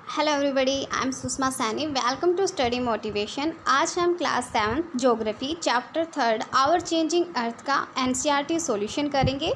Hello everybody, I am Sushma Saini. Welcome to study motivation. आज हम class 7 geography chapter 3 our changing earth का NCERT solution करेंगे।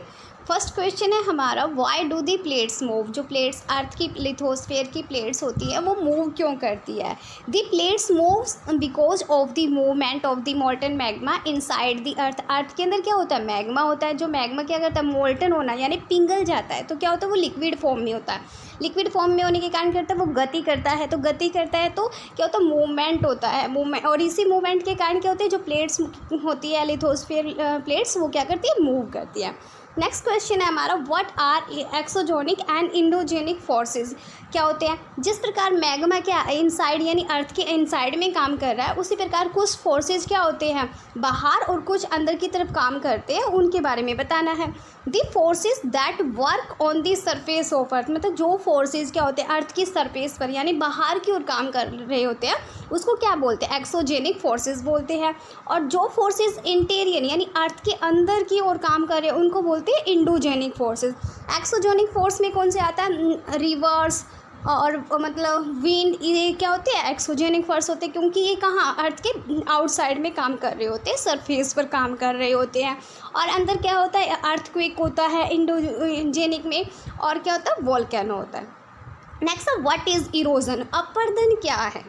First question है हमारा, why do the plates move. जो plates earth की lithosphere की प्लेट्स होती है वो मूव क्यों करती है। The plates moves because of the movement of the molten magma inside the earth. Earth के अंदर क्या होता है, मैग्मा होता है। जो मैग्मा क्या करता है, मोल्टन होना यानी पिघल जाता है, तो क्या होता है वो लिक्विड फॉर्म में होता है। लिक्विड फॉर्म में होने के कारण करता है वो गति करता है, तो गति करता है तो क्या होता है मूवमेंट होता है। मूवमेंट, और इसी मूवमेंट के कारण क्या होता है जो प्लेट्स होती है लिथोस्फीयर प्लेट्स वो क्या करती है, मूव करती है। नेक्स्ट क्वेश्चन है हमारा, what are exogenic and endogenic forces. क्या होते हैं, जिस प्रकार मैग्मा क्या इनसाइड यानी अर्थ के इनसाइड में काम कर रहा है, उसी प्रकार कुछ फोर्सेस क्या होते हैं बाहर और कुछ अंदर की तरफ काम करते हैं, उनके बारे में बताना है। The forces that work on the surface of earth, मतलब जो फोर्सेस क्या होते हैं अर्थ की सरफेस पर यानी बाहर की ओर काम कर रहे होते हैं उसको क्या बोलते हैं, एक्सोजेनिक फोर्सेस बोलते हैं। और जो फोर्सेस इंटीरियर यानी अर्थ के अंदर की ओर काम कर रहे हैं उनको बोलते हैं इंडोजेनिक फोर्सेस। एक्सोजेनिक फोर्स में कौन से आता है, रिवर्स और मतलब विंड, ये क्या होते हैं एक्सोजेनिक फोर्स होते हैं, क्योंकि ये कहाँ अर्थ के आउटसाइड में काम कर रहे होते हैं, सरफेस पर काम कर रहे होते हैं। और अंदर क्या होता है, अर्थक्वेक होता है इंडोजेनिक में, और क्या होता है वोल्केनो होता है। Next, what is erosion. अपरदन क्या है,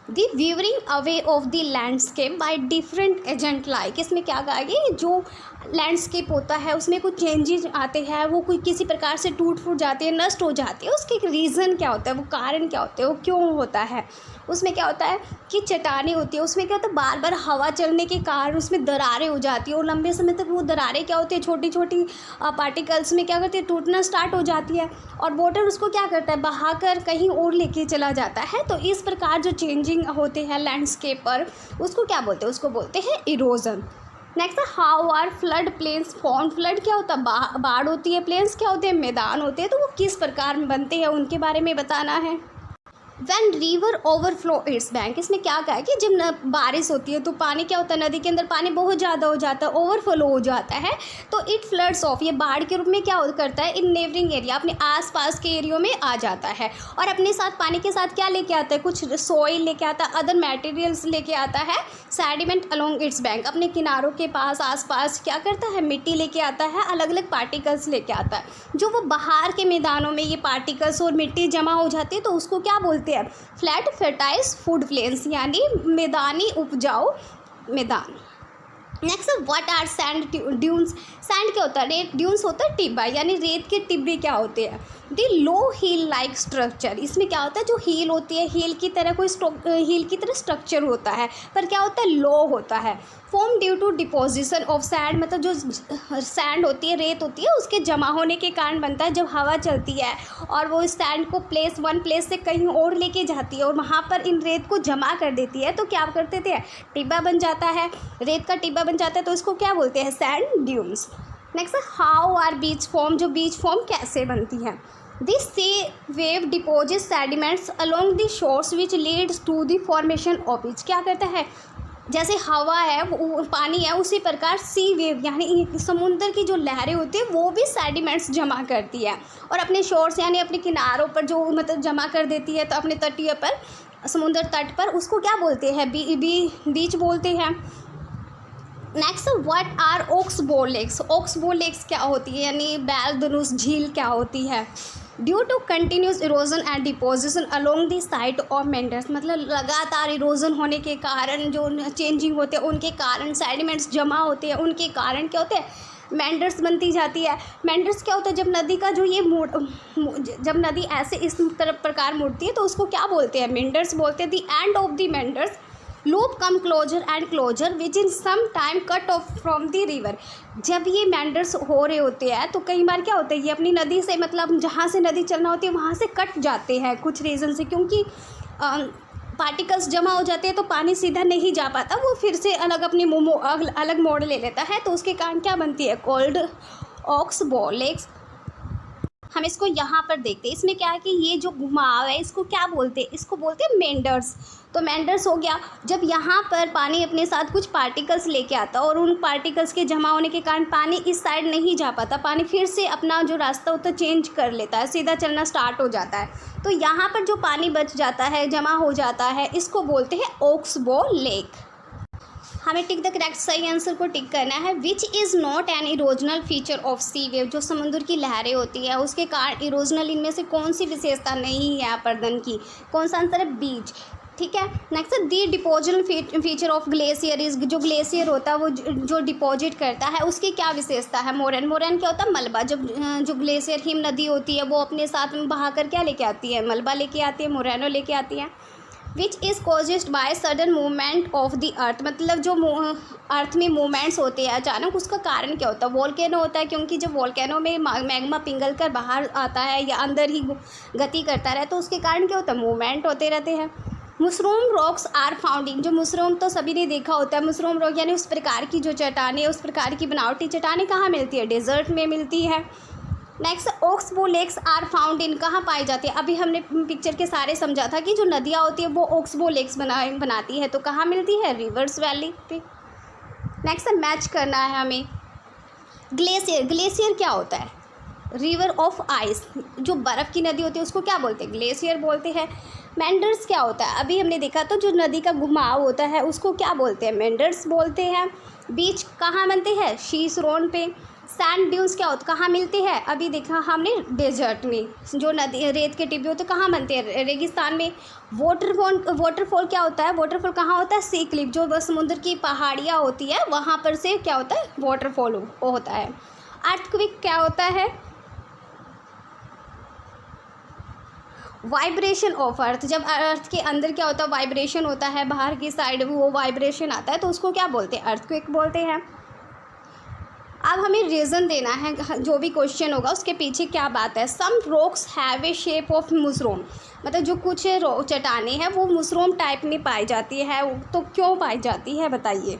the weathering away of the landscape by different agent like. इसमें क्या कहा गया, जो लैंडस्केप होता है उसमें कुछ चेंजेस आते हैं, वो कोई किसी प्रकार से टूट फूट जाते हैं, नष्ट हो जाते हैं, उसके रीज़न क्या होता है, वो कारण क्या होते हैं, वो क्यों होता है। उसमें क्या होता है कि चट्टानें होती है, उसमें क्या होता है बार बार हवा चलने के कारण उसमें दरारें हो जाती है, और लंबे समय तक वो दरारें क्या होती है छोटी छोटी पार्टिकल्स में क्या करती है टूटना स्टार्ट हो जाती है, और वाटर उसको क्या करता है बहाकर कहीं और लेके चला जाता है। तो इस प्रकार जो चेंजिंग होते हैं लैंडस्केप पर उसको क्या बोलते हैं, उसको बोलते हैं erosion. Next, how are flood plains form. Flood क्या होता है, बाढ़ होती है, प्लेन्स क्या होते हैं मैदान होते हैं, तो वो किस प्रकार बनते हैं उनके बारे में बताना है। When river overflow its bank. इसमें क्या कहा है कि जब बारिश होती है तो पानी क्या होता है, नदी के अंदर पानी बहुत ज़्यादा हो जाता है, ओवरफ्लो हो जाता है, तो इट फ्लड्स ऑफ, ये बाढ़ के रूप में क्या करता है इन नेबरिंग एरिया, अपने आसपास के एरियो में आ जाता है। और अपने साथ पानी के साथ क्या लेके आता है, कुछ सॉइल लेके आता है, अदर मटेरियल्स लेके आता है, सेडिमेंट अलोंग इट्स बैंक, अपने किनारों के पास आसपास क्या करता है मिट्टी लेके आता है, अलग अलग पार्टिकल्स लेके आता है। जो वो बाहर के मैदानों में ये पार्टिकल्स और मिट्टी जमा हो जाती है तो उसको क्या बोलते हैं, फ्लैट फर्टाइल्स फूड प्लेन्स, यानी मैदानी उपजाऊ मैदान। Next, what are sand dunes. Sand क्या होता है, रेत, ड्यून्स होता है टिब्बा, यानी रेत के टिब्बे क्या होते हैं, दी लो हील लाइक स्ट्रक्चर। इसमें क्या होता है जो हील होती है, हील की तरह कोई हील की तरह स्ट्रक्चर होता है, पर क्या होता है लो होता है। Form due to deposition of sand, मतलब जो सैंड होती है रेत होती है उसके जमा होने के कारण बनता है। जब हवा चलती है और वो इस सैंड को वन प्लेस से कहीं और लेके जाती है और वहाँ पर इन रेत को जमा कर देती है, तो क्या करते थे टिब्बा बन जाता है, रेत का टिब्बा बन जाता है, तो इसको क्या बोलते हैं sand dunes. Next, how are beach form. जो बीच फॉर्म कैसे बनती है, this sea wave deposit sediments along the shores which leads to the formation of beach. क्या करता है, जैसे हवा है वो पानी है, उसी प्रकार सी वेव यानी समुद्र की जो लहरें होती है वो भी सेडिमेंट्स जमा करती है और अपने शोर्स यानी अपने किनारों पर जो मतलब जमा कर देती है, तो अपने तटीय पर समुद्र तट पर उसको क्या बोलते हैं बीच बोलते हैं। Next, what are oxbow lakes. Oxbow lakes क्या होती है, यानी बैल धनुष झील क्या होती है। Due to continuous erosion and deposition along the side of meanders, मतलब लगातार इरोजन होने के कारण जो चेंजिंग होते हैं उनके कारण सेडिमेंट्स जमा होते हैं, उनके कारण क्या होते हैं मेंडर्स बनती जाती है। मेंडर्स क्या होता है, जब नदी का जो ये जब नदी ऐसे इस तरफ प्रकार मुड़ती है तो उसको क्या बोलते हैं मेंडर्स बोलते हैं। The end of the meanders loop come closer and closer which in some time cut off from the river. जब ये मेंडर्स हो रहे होते हैं तो कई बार क्या होता है ये अपनी नदी से मतलब जहाँ से नदी चलना होती है वहाँ से कट जाते हैं कुछ रीज़न से, क्योंकि पार्टिकल्स जमा हो जाते हैं तो पानी सीधा नहीं जा पाता, वो फिर से अलग अपनी अलग मोड़ ले लेता है, तो उसके कारण क्या बनती है कोल्ड ऑक्सबोव लेक्स। हम इसको यहाँ पर देखते हैं। इसमें क्या है कि ये जो घुमाव है इसको क्या बोलते हैं, इसको बोलते हैं मेंडर्स। तो मेंडर्स हो गया जब यहाँ पर पानी अपने साथ कुछ पार्टिकल्स लेके आता है और उन पार्टिकल्स के जमा होने के कारण पानी इस साइड नहीं जा पाता, पानी फिर से अपना जो रास्ता होता है चेंज कर लेता है, सीधा चलना स्टार्ट हो जाता है। तो यहाँ पर जो पानी बच जाता है, जमा हो जाता है, इसको बोलते हैं ओक्सबो लेक। हमें टिक द करेक्ट सही आंसर को टिक करना है। Which is not an erosional feature of sea wave, जो समुद्र की लहरें होती है उसके कारण इरोजनल इनमें से कौन सी विशेषता नहीं है अपर्दन की, कौन सा आंसर है, बीच। ठीक है, next the deposal feature of glacier is, जो ग्लेशियर होता है वो जो डिपॉजिट करता है उसकी क्या विशेषता है, मोरन। मोरन क्या होता है, मलबा। जब जो ग्लेशियर हिम नदी होती है वो अपने साथ में बहा कर क्या लेके आती है, मलबा लेके आती है, मोरनो लेके आती है। Which is caused by sudden movement of the अर्थ, मतलब जो अर्थ में मूवमेंट्स होते हैं अचानक, उसका कारण क्या होता है, वोल्केनो होता है, क्योंकि जब वोल्केनो में मैग्मा पिघल कर बाहर आता है या अंदर ही गति करता रहे तो उसके कारण क्या होता है, मूवमेंट होते रहते हैं। मुसरूम रॉक्स आर फाउंडिंग, जो मुसरूम तो सभी ने देखा होता है, मुसरूम रॉक यानी उस प्रकार की जो चट्टानें, उस प्रकार की बनावटी चट्टानें कहाँ मिलती है, डेजर्ट में मिलती है। Next oxbow lakes are found in, कहाँ पाई जाती है, अभी हमने पिक्चर के सारे समझा था कि जो नदियाँ होती है वो ओक्सबो लेक्स बनाती है, तो कहाँ मिलती है, रिवर्स वैली पे। नेक्स्ट मैच करना है हमें। ग्लेशियर, ग्लेशियर क्या होता है, रिवर ऑफ आइस, जो बर्फ़ की नदी होती है उसको क्या बोलते हैं, ग्लेशियर बोलते हैं। मेंडर्स क्या होता है, अभी हमने देखा तो जो नदी का घुमाव होता है उसको क्या बोलते हैं, मेंडर्स बोलते हैं। बीच कहाँ बनते हैं, शीशरोन पे। सैंड ड्यून्स क्या होता है, कहाँ मिलते हैं, अभी देखा हमने डेजर्ट में। जो नदी रेत के टिब्बे होते हैं कहाँ बनते हैं, रेगिस्तान में। वाटरफॉल क्या होता है, वाटरफॉल कहाँ होता है, सी क्लिफ, जो समुद्र की पहाड़ियाँ होती है वहाँ पर से क्या होता है, वाटरफॉल होता है। अर्थक्वेक क्या होता है, वाइब्रेशन ऑफ अर्थ, जब अर्थ के अंदर क्या होता है, वाइब्रेशन होता है, बाहर की साइड वो वाइब्रेशन आता है तो उसको क्या बोलते हैं, अर्थक्वेक बोलते हैं। अब हमें रीज़न देना है, जो भी क्वेश्चन होगा उसके पीछे क्या बात है। Some rocks have a shape of mushroom, मतलब जो कुछ चट्टानें हैं वो मुसरोम टाइप में पाई जाती है, तो क्यों पाई जाती है बताइए।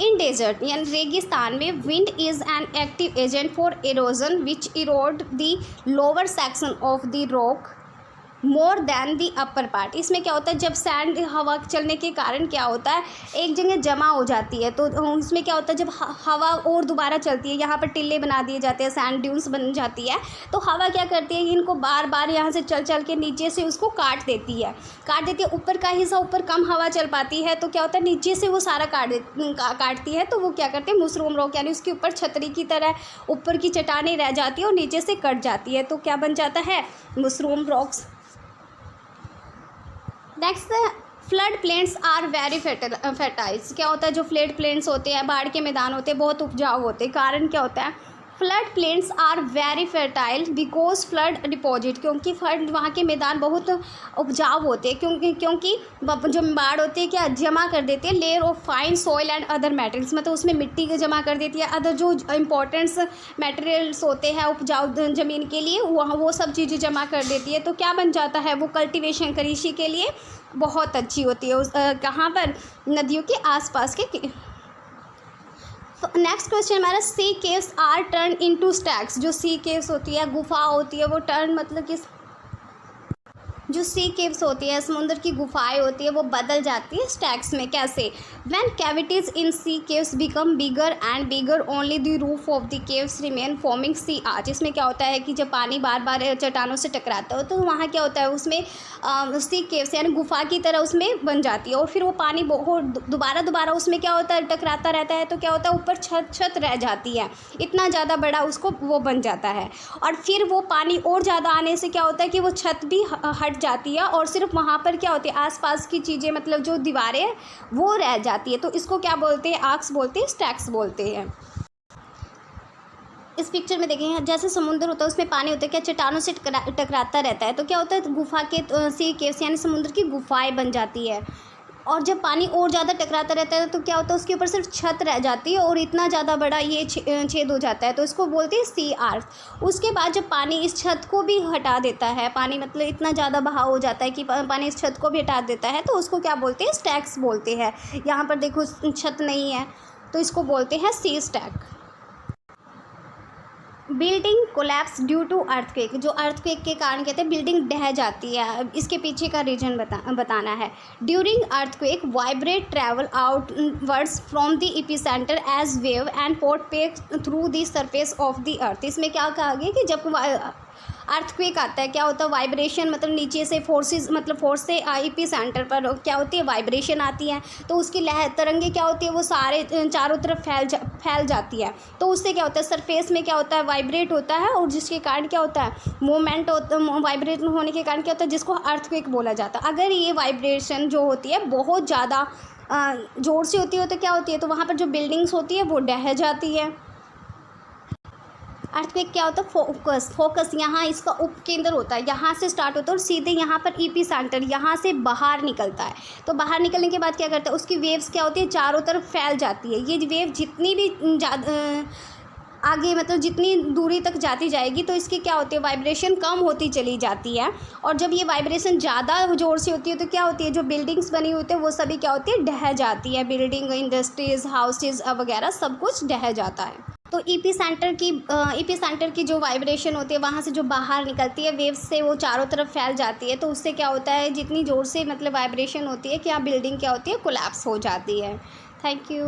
इन डेजर्ट यानी रेगिस्तान में wind is an active agent for halogen which Erode the lower section of the rock more than the upper part. इसमें क्या होता है, जब सैंड हवा चलने के कारण क्या होता है, एक जगह जमा हो जाती है, तो इसमें क्या होता है, जब हवा और दोबारा चलती है, यहाँ पर टिल्ले बना दिए जाते हैं, सैंड ड्यून्स बन जाती है, तो हवा क्या करती है, इनको बार बार यहाँ से चल चल के नीचे से उसको काट देती है। ऊपर का हिस्सा ऊपर कम हवा चल पाती है तो क्या होता है, नीचे से वो सारा काटती है, तो वो क्या करते हैं, मुसरूम रॉक यानी उसके ऊपर छतरी की तरह ऊपर की चट्टानें रह जाती है और नीचे से कट जाती है, तो क्या बन जाता है, mushroom rocks. Next, flood plains are very fertiles, क्या होता है, जो फ्लड प्लेन्स होते हैं, बाढ़ के मैदान होते हैं, बहुत उपजाऊ होते हैं। कारण क्या होता है, flood plains are very fertile because flood deposit, क्योंकि फ्लड वहाँ के मैदान बहुत उपजाऊ होते हैं, क्योंकि जो बाढ़ होती है क्या जमा कर देती है, layer of fine soil and other materials, मतलब उसमें मिट्टी को जमा कर देती है, अदर जो इम्पोर्टेंट्स मटेरियल्स होते हैं उपजाऊ ज़मीन के लिए वो सब चीज़ें जमा कर देती है, तो क्या बन जाता है, वो कल्टीवेशन कृषि के लिए बहुत अच्छी होती है, उस कहाँ पर, नदियों के आसपास के। नेक्स्ट क्वेश्चन हमारा, sea caves are turn into stacks, जो सी केव्स होती है, गुफा होती है, वो टर्न मतलब किस, जो सी केव्स होती है, समुद्र की गुफाएं होती है, वो बदल जाती है स्टैक्स में, कैसे, when cavities in sea caves become bigger and bigger only the roof of the caves remain forming sea arch. इसमें क्या होता है कि जब पानी बार बार चट्टानों से टकराता हो तो वहाँ क्या होता है, उसमें सी केव्स यानी गुफा की तरह उसमें बन जाती है, और फिर वो पानी बहुत दोबारा उसमें क्या होता है, टकराता रहता है, तो क्या होता है, ऊपर छत रह जाती है, इतना ज़्यादा बड़ा उसको वो बन जाता है, और फिर वो पानी और ज़्यादा आने से क्या होता है कि वो छत भी हट जाती है, और सिर्फ वहाँ पर क्या होती है, आसपास की चीज़ें मतलब जो दीवारें वो रह जाती है, तो इसको क्या बोलते हैं, आर्क्स बोलते हैं, स्टैक्स बोलते हैं। इस पिक्चर में देखेंगे, जैसे समुद्र होता है उसमें पानी होता है, क्या चट्टानों से टकराता रहता है, तो क्या होता है, गुफा के सी केव्स यानी समुद्र की गुफाएं बन जाती है, और जब पानी और ज़्यादा टकराता रहता है तो क्या होता है, उसके ऊपर सिर्फ छत रह जाती है और इतना ज़्यादा बड़ा ये छेद हो जाता है, तो इसको बोलते हैं सी आर्च। उसके बाद जब पानी इस छत को भी हटा देता है, पानी मतलब इतना ज़्यादा बहाव हो जाता है कि पानी इस छत को भी हटा देता है, तो उसको क्या बोलते हैं, स्टैक्स बोलते हैं। यहाँ पर देखो छत नहीं है तो इसको बोलते हैं sea stack. Building collapse due to earthquake, जो अर्थक्वेक के कारण कहते हैं बिल्डिंग ढह जाती है, इसके पीछे का रीजन बताना है। During earthquake vibrate travel outwards from the epicentre as wave and port peck through the surface of the earth. इसमें क्या कहा गया कि जब अर्थक्वेक आता है क्या होता है, वाइब्रेशन मतलब नीचे से फोर्सेस मतलब फोर्स से एपी सेंटर पर क्या होती है, वाइब्रेशन आती है, तो उसकी लहर तरंगे क्या होती है वो सारे चारों तरफ फैल जाती है। तो उससे क्या होता है, सरफेस में क्या होता है, वाइब्रेट होता है, और जिसके कारण क्या होता है, मूवमेंट होता है, वाइब्रेट होने के कारण क्या होता है, जिसको अर्थक्वेक बोला जाता है। अगर ये वाइब्रेशन जो होती है बहुत ज़्यादा ज़ोर से होती है तो क्या होती है, तो वहाँ पर जो बिल्डिंग्स होती है वो ढह जाती है। अर्थक्वेक क्या होता है, फोकस यहाँ इसका उपकेंद्र होता है, यहाँ से स्टार्ट होता है और सीधे यहाँ पर ईपी सेंटर यहाँ से बाहर निकलता है। तो बाहर निकलने के बाद क्या करता है, उसकी वेव्स क्या होती है, चारों तरफ फैल जाती है। ये वेव जितनी भी आगे मतलब जितनी दूरी तक जाती जाएगी तो इसकी क्या होती है, वाइब्रेशन कम होती चली जाती है। और जब ये वाइब्रेशन ज़्यादा ज़ोर से होती है तो क्या होती है, जो बिल्डिंग्स बनी होती है वो सभी क्या होती है, ढह जाती है। बिल्डिंग, इंडस्ट्रीज़, हाउसेज वगैरह सब कुछ ढह जाता है। तो ईपी सेंटर की जो वाइब्रेशन होती है वहाँ से जो बाहर निकलती है वेव्स से, वो चारों तरफ फैल जाती है। तो उससे क्या होता है, जितनी ज़ोर से मतलब वाइब्रेशन होती है क्या बिल्डिंग क्या होती है, कोलैप्स हो जाती है। Thank you.